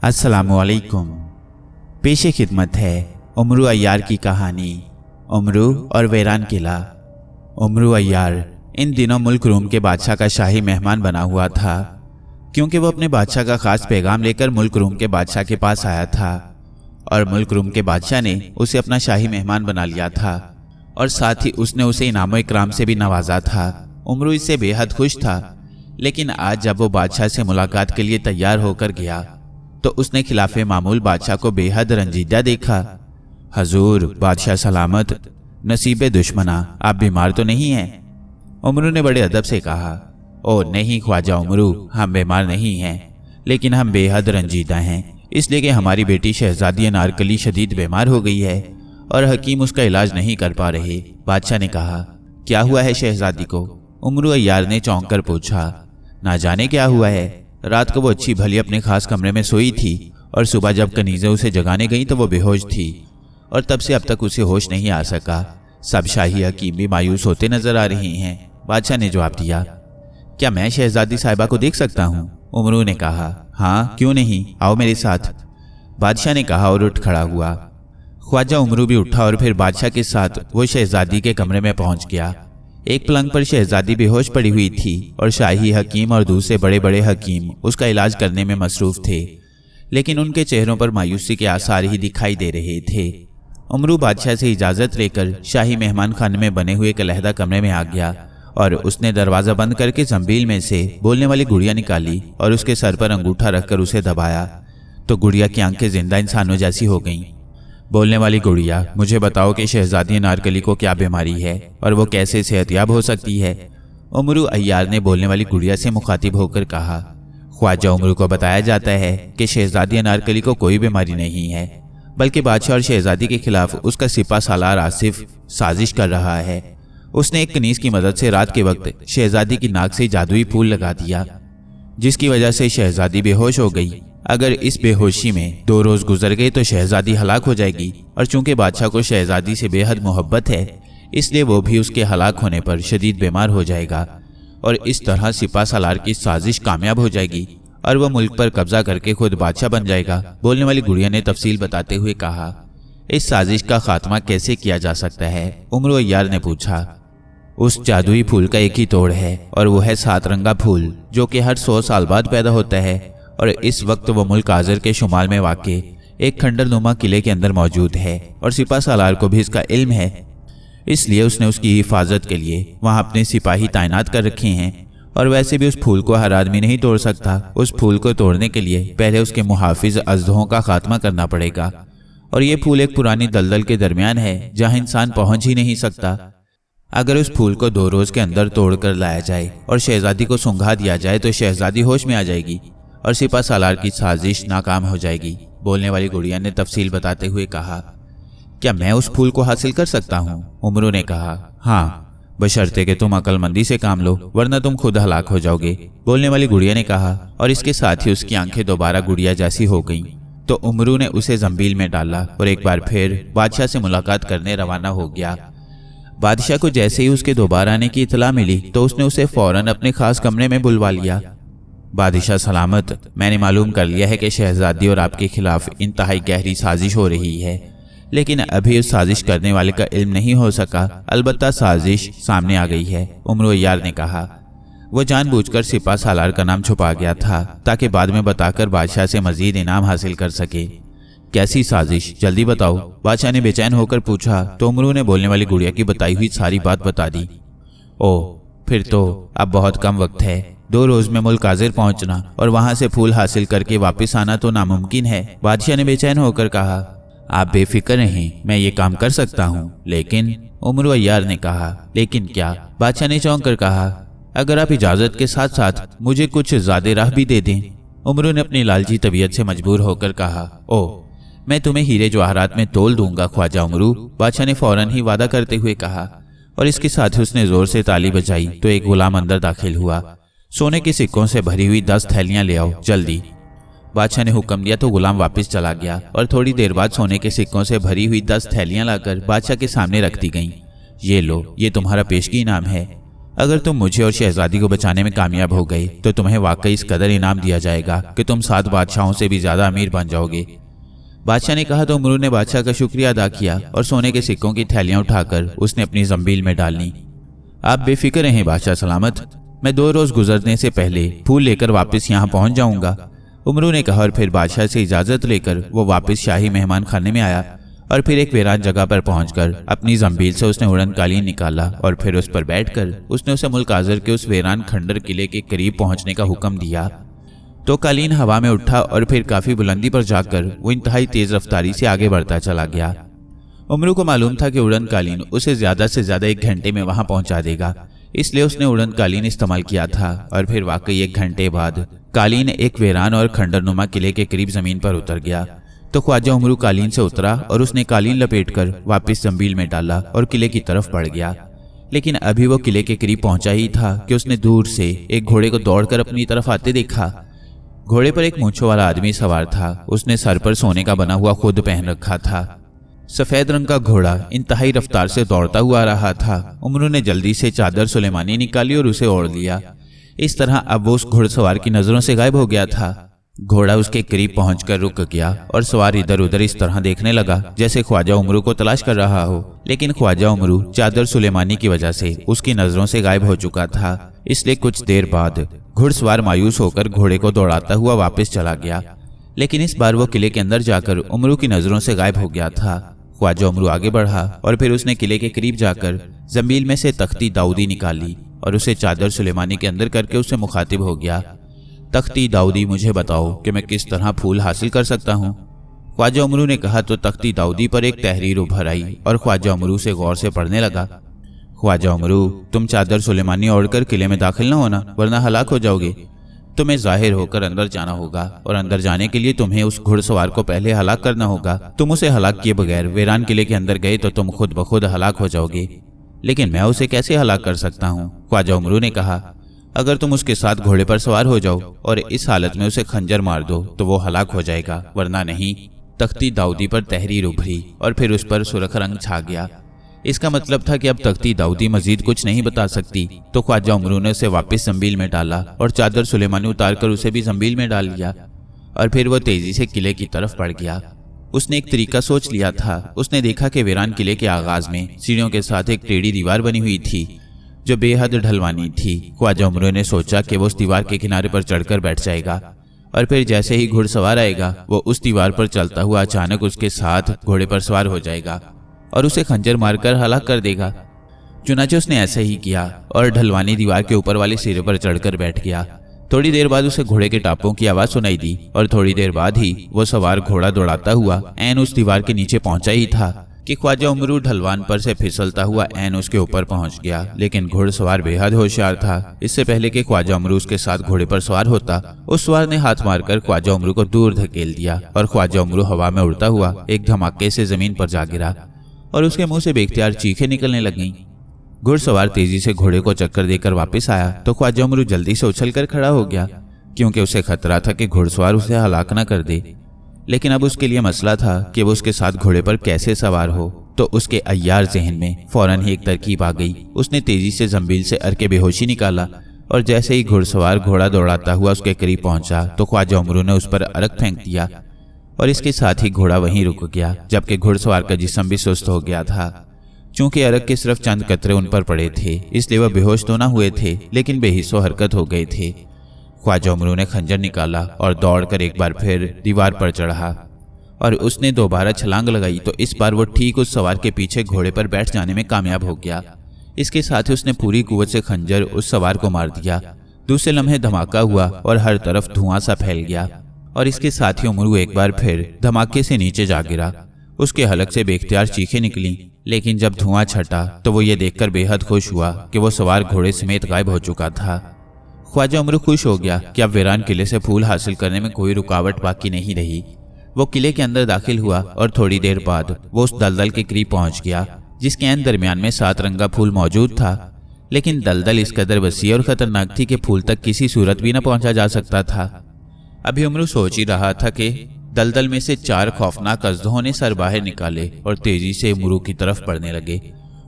अस्सलामुअलैकुम। पेश खिदमत है उमरू अय्यार की कहानी उमरू और वीरान किला। उमरू अय्यार इन दिनों मुल्क रूम के बादशाह का शाही मेहमान बना हुआ था, क्योंकि वो अपने बादशाह का खास पैगाम लेकर मुल्क रूम के बादशाह के पास आया था और मुल्क रूम के बादशाह ने उसे अपना शाही मेहमान बना लिया था और साथ ही उसने उसे इनाम इकराम से भी नवाजा था। उमरू इससे बेहद खुश था, लेकिन आज जब वो बादशाह से मुलाकात के लिए तैयार होकर गया तो उसने खिलाफे मामूल बादशाह को बेहद रंजीदा देखा। हजूर, बादशाह सलामत। नसीबे दुश्मना, आप बीमार तो नहीं हैं? उमरू ने बड़े अदब से कहा। ओ नहीं ख्वाजा उमरू, हम बीमार नहीं हैं, लेकिन हम बेहद रंजीदा हैं, इसलिए कि हमारी बेटी शहजादी अनारकली शदीद बीमार हो गई है और हकीम उसका इलाज नहीं कर पा रहे। बादशाह ने कहा, क्या हुआ है शहजादी को? उमरू अय्यार ने चौंक कर पूछा। ना जाने क्या हुआ है, रात को वो अच्छी भली अपने खास कमरे में सोई थी और सुबह जब कनीज़ें उसे जगाने गईं तो वो बेहोश थी और तब से अब तक उसे होश नहीं आ सका। सब शाही हकीम भी मायूस होते नजर आ रहे हैं। बादशाह ने जवाब दिया। क्या मैं शहजादी साहिबा को देख सकता हूँ? उमरू ने कहा। हाँ, क्यों नहीं, आओ मेरे साथ, बादशाह ने कहा और उठ खड़ा हुआ। ख्वाजा उमरू भी उठा और फिर बादशाह के साथ वो शहजादी के कमरे में पहुंच गया। एक पलंग पर शहजादी बेहोश पड़ी हुई थी और शाही हकीम और दूसरे बड़े बड़े हकीम उसका इलाज करने में मसरूफ थे, लेकिन उनके चेहरों पर मायूसी के आसार ही दिखाई दे रहे थे। उमरू बादशाह से इजाज़त लेकर शाही मेहमान खाने में बने हुए एक अलहदा कमरे में आ गया और उसने दरवाज़ा बंद करके जंबील में से बोलने वाली गुड़िया निकाली और उसके सर पर अंगूठा रखकर उसे दबाया तो गुड़िया की आंखें जिंदा इंसानों जैसी हो गईं। बोलने वाली गुड़िया, मुझे बताओ कि शहजादी अनारकली को क्या बीमारी है और वो कैसे सेहतयाब हो सकती है? उमरू अय्यार ने बोलने वाली गुड़िया से मुखातिब होकर कहा। ख्वाजा उमरू को बताया जाता है कि शहजादी अनारकली को कोई बीमारी नहीं है, बल्कि बादशाह और शहजादी के खिलाफ उसका सिपा सालार आसिफ साजिश कर रहा है। उसने एक कनीज की मदद से रात के वक्त शहजादी की नाक से जादुई फूल लगा दिया, जिसकी वजह से शहजादी बेहोश हो गई। अगर इस बेहोशी में 2 रोज गुजर गए तो शहजादी हलाक हो जाएगी और चूंकि बादशाह को शहजादी से बेहद मोहब्बत है, इसलिए वो भी उसके हलाक होने पर शदीद बीमार हो जाएगा और इस तरह सिपा सालार की साजिश कामयाब हो जाएगी और वह मुल्क पर कब्जा करके खुद बादशाह बन जाएगा। बोलने वाली गुड़िया ने तफसील बताते हुए कहा। इस साजिश का खात्मा कैसे किया जा सकता है? उमरू अय्यार ने पूछा। उस जादुई फूल का एक ही तोड़ है और वो है 7 रंगा फूल, जो कि हर 100 साल बाद पैदा होता है और इस वक्त वो मुल्क आजर के शुमाल में वाक़े एक खंडरनुमा किले के अंदर मौजूद है और सिपा सालार को भी इसका इल्म है, इसलिए उसने उसकी हिफाजत के लिए वहाँ अपने सिपाही तैनात कर रखे हैं। और वैसे भी उस फूल को हर आदमी नहीं तोड़ सकता। उस फूल को तोड़ने के लिए पहले उसके मुहाफिज अजदहों का खात्मा करना पड़ेगा और ये फूल एक पुरानी दलदल के दरमियान है जहाँ इंसान पहुँच ही नहीं सकता। अगर उस फूल को 2 रोज के अंदर तोड़ कर लाया जाए और शहजादी को सूंघा दिया जाए तो शहजादी होश में आ जाएगी और सिपा सालार की साजिश नाकाम हो जाएगी। बोलने वाली गुड़िया ने तफसील बताते हुए कहा। क्या मैं उस फूल को हासिल कर सकता हूँ? उमरू ने कहा। हाँ, बशर्ते कि तुम अक्लमंदी से काम लो, वरना तुम खुद हलाक हो जाओगे, बोलने वाली गुड़िया ने कहा और इसके साथ ही उसकी आंखें दोबारा गुड़िया जैसी हो गईं। तो उमरू ने उसे जंबील में डाला और एक बार फिर बादशाह से मुलाकात करने रवाना हो गया। बादशाह को जैसे ही उसके दोबारा आने की इतला मिली तो उसने उसे फौरन अपने खास कमरे में बुलवा लिया। बादशाह सलामत, मैंने मालूम कर लिया है कि शहजादी और आपके खिलाफ इंतहाई गहरी साजिश हो रही है, लेकिन अभी उस साजिश करने वाले का इल्म नहीं हो सका। अलबत्ता साजिश सामने आ गई है, उमरू अय्यार ने कहा। वो जानबूझकर सिपा सालार का नाम छुपा गया था ताकि बाद में बताकर बादशाह से मजीद इनाम हासिल कर सके। कैसी साजिश, जल्दी बताओ, बादशाह ने बेचैन होकर पूछा। तो उमरू ने बोलने वाली गुड़िया की बताई हुई सारी बात बता दी। ओह, फिर तो अब बहुत कम वक्त है। 2 रोज में मुल्क आजिर पहुंचना और वहां से फूल हासिल करके वापस आना तो नामुमकिन है, बादशाह ने बेचैन होकर कहा। आप बेफिक्र रहें, मैं ये काम कर सकता हूँ, लेकिन, उमरू अय्यार ने कहा। लेकिन क्या? बादशाह ने चौंक कर कहा। अगर आप इजाजत के साथ साथ मुझे कुछ ज़्यादा राह भी दे दें। उमरू ने अपनी लालची तबीयत से मजबूर होकर कहा। ओह, मैं तुम्हें हीरे जवाहरात में तोल दूंगा ख्वाजा उमरू, बादशाह ने फौरन ही वादा करते हुए कहा और इसके साथ ही उसने जोर से ताली बजाई तो एक गुलाम अंदर दाखिल हुआ। सोने के सिक्कों से भरी हुई 10 थैलियां ले आओ, जल्दी, बादशाह ने हुक्म दिया तो गुलाम वापस चला गया और थोड़ी देर बाद सोने के सिक्कों से भरी हुई 10 थैलियां लाकर बादशाह के सामने रख दी गईं। ये लो, ये तुम्हारा पेशगी इनाम है। अगर तुम मुझे और शहजादी को बचाने में कामयाब हो गए तो तुम्हें वाकई इस कदर इनाम दिया जाएगा कि तुम 7 बादशाहों से भी ज्यादा अमीर बन जाओगे। बादशाह ने कहा तो उमरू ने बादशाह का शुक्रिया अदा किया और सोने के सिक्कों की थैलियां उठाकर उसने अपनी जंबील में डाल ली। आप बेफिक्र रहें बादशाह सलामत, मैं 2 रोज गुजरने से पहले फूल लेकर वापस यहाँ पहुंच जाऊंगा, उमरू ने कहा। और फिर बादशाह से इजाजत लेकर वो वापस शाही मेहमान खाने में आया और फिर एक वीरान जगह पर पहुंचकर अपनी जंबील से उसने उड़न कालीन निकाला और फिर उस पर बैठकर उसने उसे मुल्क आजर के उस वीरान खंडर किले के करीब पहुंचने का हुक्म दिया। तो कालीन हवा में उठा और फिर काफी बुलंदी पर जाकर वो इंतहाई तेज रफ्तारी से आगे बढ़ता चला गया। उमरू को मालूम था कि उड़न कालीन उसे ज्यादा से ज्यादा 1 घंटे में वहां पहुंचा देगा, इसलिए उसने उड़न कालीन इस्तेमाल किया था। और फिर वाकई 1 घंटे बाद कालीन एक वीरान और खंडरनुमा किले के करीब जमीन पर उतर गया। तो ख्वाजा उमरू कालीन से उतरा और उसने कालीन लपेटकर वापस जंबील में डाला और किले की तरफ बढ़ गया। लेकिन अभी वो किले के करीब पहुंचा ही था कि उसने दूर से एक घोड़े को दौड़कर अपनी तरफ आते देखा। घोड़े पर एक मूंछों वाला आदमी सवार था। उसने सर पर सोने का बना हुआ खुद पहन रखा था। सफेद रंग का घोड़ा इंतहाई रफ्तार से दौड़ता हुआ आ रहा था। उमरू ने जल्दी से चादर सुलेमानी निकाली और उसे ओढ़ लिया। इस तरह अब वो उस घुड़सवार की नजरों से गायब हो गया था। घोड़ा उसके करीब पहुंचकर रुक गया और सवार इधर उधर इस तरह देखने लगा जैसे ख्वाजा उमरू को तलाश कर रहा हो। लेकिन ख्वाजा उमरू चादर सुलेमानी की वजह से उसकी नजरों से गायब हो चुका था। इसलिए कुछ देर बाद घुड़सवार मायूस होकर घोड़े को दौड़ाता हुआ वापस चला गया। लेकिन इस बार वो किले के अंदर जाकर उमरू की नजरों से गायब हो गया था। ख्वाजा उमरू आगे बढ़ा और फिर उसने किले के करीब जाकर जमील में से तख्ती दाऊदी निकाली और उसे चादर सुलेमानी के अंदर करके उससे मुखातिब हो गया। तख्ती दाऊदी, मुझे बताओ कि मैं किस तरह फूल हासिल कर सकता हूँ। ख्वाजा उमरू ने कहा तो तख्ती दाऊदी पर एक तहरीर उभर आई और ख्वाजा उमरू से गौर से पढ़ने लगा। ख्वाजा उमरू, तुम चादर सुलेमानी ओढ़कर किले में दाखिल न होना वरना हलाक हो जाओगे। तुम्हें जाहिर होकर अंदर जाना होगा और अंदर जाने के लिए तुम्हें उस घुड़सवार को पहले हलाक करना होगा। तुम उसे हलाक किए बगैर वीरान किले के अंदर गए तो तुम खुद ब खुद हलाक हो जाओगे। लेकिन मैं उसे कैसे हलाक कर सकता हूँ? ख्वाजा उमरू ने कहा, अगर तुम उसके साथ घोड़े पर सवार हो जाओ और इस हालत में उसे खंजर मार दो तो वो हलाक हो जाएगा, वरना नहीं। तख्ती दाऊदी पर तहरीर उभरी और फिर उस पर सुर्ख रंग छा गया। इसका मतलब था कि अब तख्ती दाऊदी मजीद कुछ नहीं बता सकती। तो ख्वाजा उमरू ने उसे वापस जंबील में डाला और चादर सुलेमानी उतारकर उसे भी जंबील में डाल लिया और फिर वो तेजी से किले की तरफ बढ़ गया। उसने एक तरीका सोच लिया था। उसने देखा कि वीरान किले के आगाज में सीढ़ियों के साथ एक टेढ़ी दीवार बनी हुई थी जो बेहद ढलवानी थी। ख्वाजा उमरू ने सोचा कि वो उस दीवार के किनारे पर चढ़कर बैठ जाएगा और फिर जैसे ही घुड़सवार आएगा वो उस दीवार पर चलता हुआ अचानक उसके साथ घोड़े पर सवार हो जाएगा और उसे खंजर मारकर हलाक कर देगा। चुनाचे उसने ऐसा ही किया और ढलवानी दीवार के ऊपर वाले सिरे पर चढ़कर बैठ गया। थोड़ी देर बाद उसे घोड़े के टापों की आवाज सुनाई दी और थोड़ी देर बाद ही वो सवार घोड़ा दौड़ाता हुआ ऐन उस दीवार के नीचे पहुंचा ही था कि ख्वाजा उमरू ढलवान पर से फिसलता हुआ ऐन उसके ऊपर पहुंच गया। लेकिन घुड़सवार बेहद होशियार था। इससे पहले कि ख्वाजा उमरू उसके साथ घोड़े पर सवार होता, उस सवार ने हाथ मारकर ख्वाजा उमरू को दूर धकेल दिया और ख्वाजा उमरू हवा में उड़ता हुआ एक धमाके से जमीन पर जा गिरा और उसके मुंह से बेख्तियार चीखें निकलने लगीं। घुड़सवार तेजी से घोड़े को चक्कर देकर वापस आया तो ख्वाजा उमरू जल्दी से उछलकर खड़ा हो गया क्योंकि उसे खतरा था कि घुड़सवार उसे हलाक न कर दे। लेकिन अब उसके लिए मसला था कि वो उसके साथ घोड़े पर कैसे सवार हो। तो उसके अय्यार जहन में फौरन ही एक तरकीब आ गई। उसने तेजी से जंबील से अरके बेहोशी निकाला और जैसे ही घुड़सवार घोड़ा दौड़ाता हुआ उसके करीब पहुंचा तो ख्वाजा उमरू ने उस पर अरक फेंक दिया और इसके साथ ही घोड़ा वहीं रुक गया, जबकि घुड़सवार का जिस्म भी सुस्त हो गया था। चूंकि अरक के सिर्फ चंद कतरे उन पर पड़े थे इसलिए वह बेहोश तो न हुए थे लेकिन बेहिस्सो हरकत हो गए थे। ख्वाजा उमरू ने खंजर निकाला और दौड़कर एक बार फिर दीवार पर चढ़ा और उसने दोबारा छलांग लगाई तो इस बार वो ठीक उस सवार के पीछे घोड़े पर बैठ जाने में कामयाब हो गया। इसके साथ ही उसने पूरी कुव्वत से खंजर उस सवार को मार दिया। दूसरे लम्हे धमाका हुआ और हर तरफ धुआं सा फैल गया और इसके साथ ही उमरू एक बार फिर धमाके से नीचे जा गिरा। उसके हलक से बेख्तियार चीखें निकली, लेकिन जब धुआं छटा तो वो ये देखकर बेहद खुश हुआ कि वो सवार घोड़े समेत गायब हो चुका था। ख्वाजा उमरू खुश हो गया कि अब वीरान किले से फूल हासिल करने में कोई रुकावट बाकी नहीं रही। वो किले के अंदर दाखिल हुआ और थोड़ी देर बाद वो उस दलदल के करीब पहुंच गया जिसके एन दरमियान में 7 रंगा फूल मौजूद था। लेकिन दलदल इस कदर वसी और खतरनाक थी कि फूल तक किसी सूरत भी न पहुंचा जा सकता था। अभी उमरू सोच ही रहा था कि दलदल में से 4 खौफनाक अजदहों ने सर बाहर निकाले और तेजी से उमरू की तरफ बढ़ने लगे।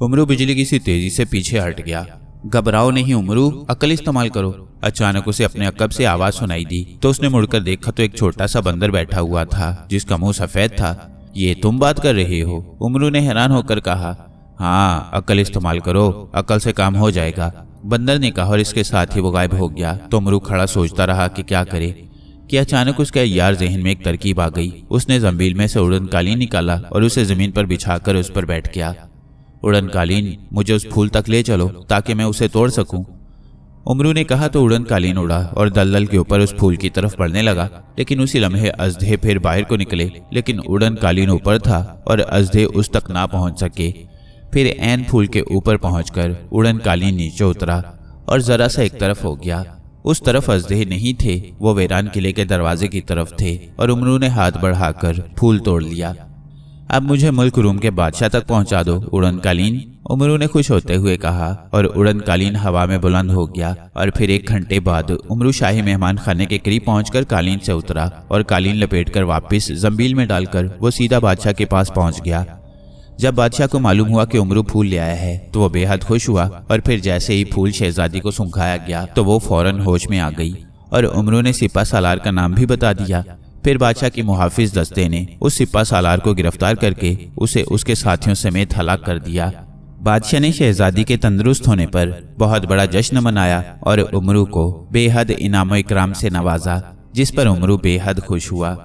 उमरू बिजली की सी तेजी से पीछे हट गया घबराओ नहीं उमरू, अकल इस्तेमाल करो। अचानक उसे अपने अकब से आवाज सुनाई दी तो उसने मुड़कर देखा तो एक छोटा सा बंदर बैठा हुआ था जिसका मुंह सफेद था। ये तुम बात कर रहे हो? उमरू ने हैरान होकर कहा। हाँ, अकल इस्तेमाल करो, अकल से काम हो जाएगा, बंदर ने कहा और इसके साथ ही वो गायब हो गया। तो उमरू खड़ा सोचता रहा कि क्या करे कि अचानक उसके यार जहन में एक तरकीब आ गई। उसने जंबील में से उड़न कालीन निकाला और उसे जमीन पर बिछाकर उस पर बैठ गया। उड़न कालीन, मुझे उस फूल तक ले चलो ताकि मैं उसे तोड़ सकूं। उमरू ने कहा तो उड़न कालीन उड़ा और दलदल के ऊपर उस फूल की तरफ बढ़ने लगा। लेकिन उसी लम्हे अजदे फिर बाहर को निकले, लेकिन उड़न कालीन ऊपर था और अजदे उस तक ना पहुंच सके। फिर ऐन फूल के ऊपर पहुंचकर उड़न कालीन नीचे उतरा और जरा सा एक तरफ हो गया। उस तरफ अजदे नहीं थे, वो वीरान किले के दरवाजे की तरफ थे और उमरू ने हाथ बढ़ाकर फूल तोड़ लिया। अब मुझे मुल्क रूम के बादशाह तक पहुंचा दो उड़न कालीन, उमरू ने खुश होते हुए कहा और उड़न कालीन हवा में बुलंद हो गया। और फिर 1 घंटे बाद उमरू शाही मेहमान खाने के करीब पहुंचकर कालीन से उतरा और कालीन लपेटकर वापस जंबील में डालकर वो सीधा बादशाह के पास पहुंच गया। जब बादशाह को मालूम हुआ कि उमरू फूल ले आया है तो वो बेहद खुश हुआ और फिर जैसे ही फूल शहजादी को सुंघाया गया तो वो फौरन होश में आ गई और उमरू ने सिपा सालार का नाम भी बता दिया। फिर बादशाह की मुहाफिज दस्ते ने उस सिपा सालार को गिरफ्तार करके उसे उसके साथियों समेत हलाक कर दिया। बादशाह ने शहजादी के तंदुरुस्त होने पर बहुत बड़ा जश्न मनाया और उमरू को बेहद इनाम इकराम से नवाजा, जिस पर उमरू बेहद खुश हुआ।